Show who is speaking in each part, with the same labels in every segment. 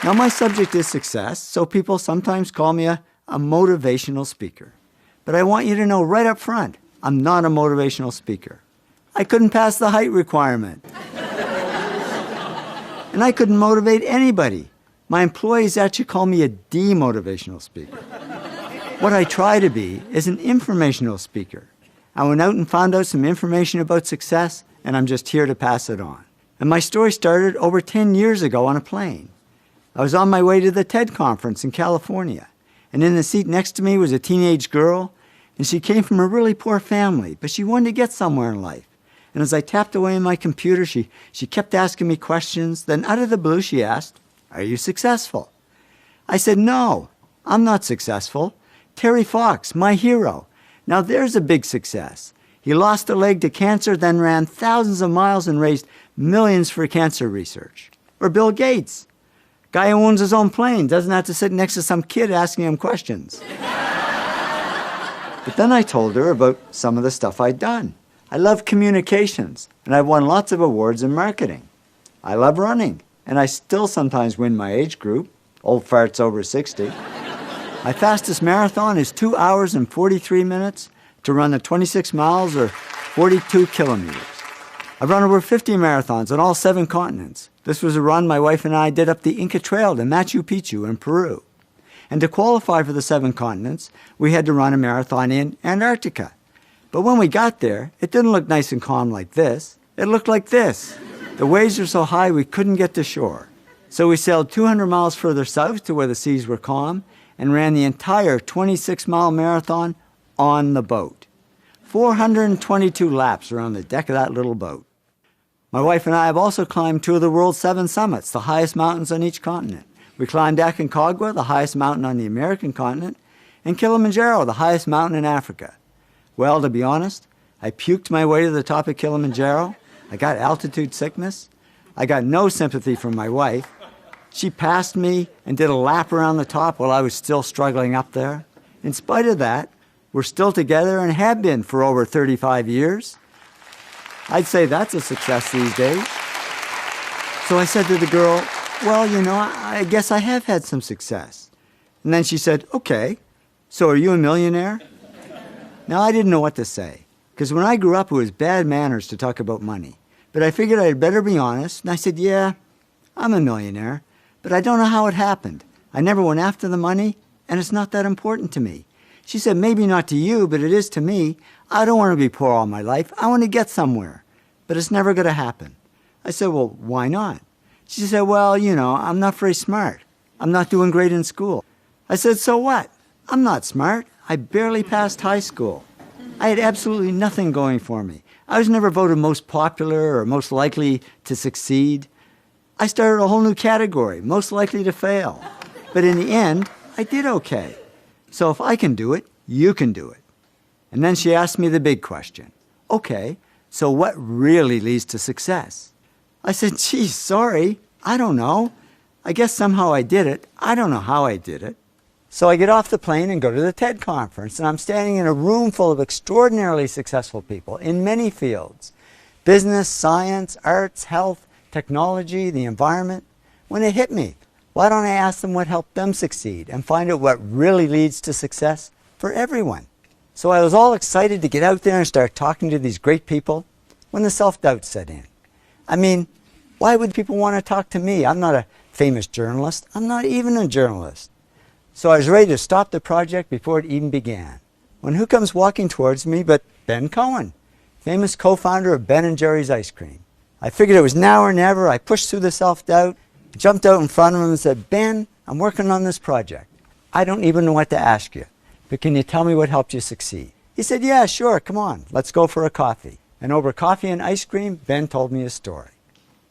Speaker 1: Now, my subject is success, so people sometimes call me a motivational speaker. But I want you to know right up front, I'm not a motivational speaker. I couldn't pass the height requirement. And I couldn't motivate anybody. My employees actually call me a demotivational speaker. What I try to be is an informational speaker. I went out and found out some information about success, and I'm just here to pass it on. And my story started over 10 years ago on a plane. I was on my way to the TED conference in California, and in the seat next to me was a teenage girl, and she came from a really poor family, but she wanted to get somewhere in life. And as I tapped away on my computer, she kept asking me questions. Then out of the blue, she asked, "Are you successful?" I said, "No, I'm not successful. Terry Fox, my hero. Now there's a big success. He lost a leg to cancer, then ran thousands of miles and raised millions for cancer research." Or Bill Gates, guy who owns his own plane, doesn't have to sit next to some kid asking him questions. But then I told her about some of the stuff I'd done. I love communications, and I've won lots of awards in marketing. I love running, and I still sometimes win my age group, old farts over 60. My fastest marathon is 2 hours and 43 minutes to run the 26 miles or 42 kilometers. I've run over 50 marathons on all 7 continents. This was a run my wife and I did up the Inca Trail to Machu Picchu in Peru. And to qualify for the 7 continents, we had to run a marathon in Antarctica. But when we got there, it didn't look nice and calm like this. It looked like this. The waves were so high we couldn't get to shore. So we sailed 200 miles further south to where the seas were calm and ran the entire 26-mile marathon on the boat. 422 laps around the deck of that little boat. My wife and I have also climbed 2 of the world's 7 summits, the highest mountains on each continent. We climbed Aconcagua, the highest mountain on the American continent, and Kilimanjaro, the highest mountain in Africa. Well, to be honest, I puked my way to the top of Kilimanjaro. I got altitude sickness. I got no sympathy from my wife. She passed me and did a lap around the top while I was still struggling up there. In spite of that, we're still together and have been for over 35 years. I'd say that's a success these days. So I said to the girl, "Well, you know, I guess I have had some success." And then she said, "Okay, so are you a millionaire?" Now, I didn't know what to say, because when I grew up, it was bad manners to talk about money. But I figured I'd better be honest, and I said, "Yeah, I'm a millionaire, but I don't know how it happened. I never went after the money, and it's not that important to me." She said, "Maybe not to you, but it is to me. I don't want to be poor all my life. I want to get somewhere, but it's never going to happen." I said, "Well, why not?" She said, "Well, you know, I'm not very smart. I'm not doing great in school." I said, "So what? I'm not smart. I barely passed high school. I had absolutely nothing going for me. I was never voted most popular or most likely to succeed. I started a whole new category, most likely to fail. But in the end, I did okay. So if I can do it, you can do it." And then she asked me the big question. "Okay, so what really leads to success?" I said, "Gee, sorry, I don't know. I guess somehow I did it. I don't know how I did it." So I get off the plane and go to the TED conference, and I'm standing in a room full of extraordinarily successful people in many fields: business, science, arts, health, technology, the environment. When it hit me, why don't I ask them what helped them succeed and find out what really leads to success for everyone? So I was all excited to get out there and start talking to these great people when the self-doubt set in. I mean, why would people want to talk to me? I'm not a famous journalist. I'm not even a journalist. So I was ready to stop the project before it even began, when who comes walking towards me but Ben Cohen, famous co-founder of Ben & Jerry's Ice Cream. I figured it was now or never. I pushed through the self-doubt, jumped out in front of him and said, "Ben, I'm working on this project. I don't even know what to ask you, but can you tell me what helped you succeed?" He said, "Yeah, sure, come on, let's go for a coffee." And over coffee and ice cream, Ben told me his story.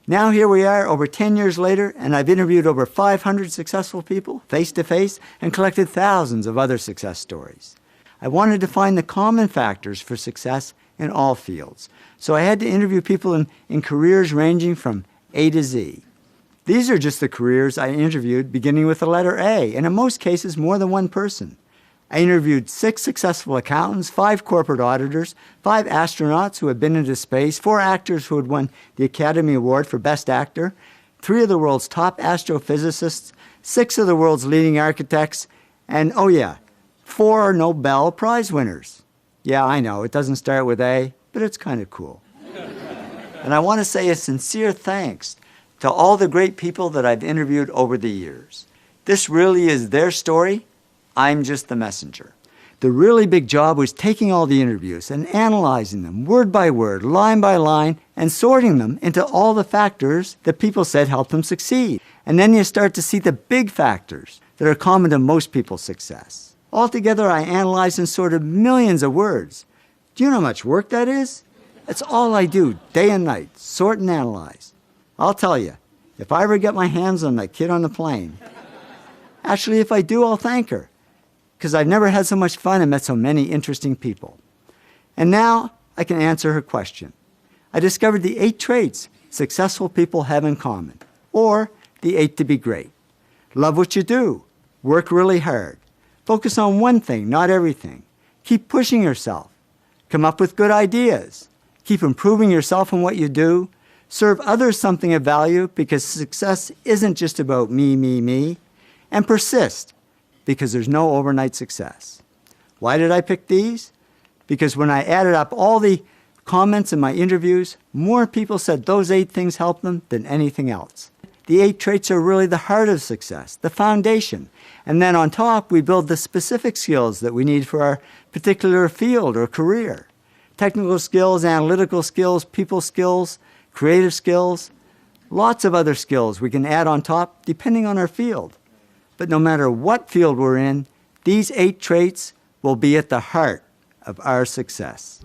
Speaker 1: Now here we are over 10 years later, and I've interviewed over 500 successful people face-to-face and collected thousands of other success stories. I wanted to find the common factors for success in all fields. So I had to interview people in careers ranging from A to Z. These are just the careers I interviewed beginning with the letter A, and in most cases more than one person. I interviewed 6 successful accountants, 5 corporate auditors, 5 astronauts who had been into space, 4 actors who had won the Academy Award for Best Actor, 3 of the world's top astrophysicists, 6 of the world's leading architects, and, oh yeah, 4 Nobel Prize winners. Yeah, I know, it doesn't start with A, but it's kind of cool. And I want to say a sincere thanks to all the great people that I've interviewed over the years. This really is their story. I'm just the messenger. The really big job was taking all the interviews and analyzing them word by word, line by line, and sorting them into all the factors that people said helped them succeed. And then you start to see the big factors that are common to most people's success. Altogether, I analyzed and sorted millions of words. Do you know how much work that is? That's all I do, day and night, sort and analyze. I'll tell you, if I ever get my hands on that kid on the plane, actually, if I do, I'll thank her, because I've never had so much fun and met so many interesting people. And now I can answer her question. I discovered the 8 traits successful people have in common, or the 8 to be great. Love what you do. Work really hard. Focus on one thing, not everything. Keep pushing yourself. Come up with good ideas. Keep improving yourself in what you do. Serve others something of value, because success isn't just about me, me, me. And persist, because there's no overnight success. Why did I pick these? Because when I added up all the comments in my interviews, more people said those 8 things helped them than anything else. The 8 traits are really the heart of success, the foundation. And then on top, we build the specific skills that we need for our particular field or career. Technical skills, analytical skills, people skills, creative skills, lots of other skills we can add on top depending on our field. But no matter what field we're in, these 8 traits will be at the heart of our success.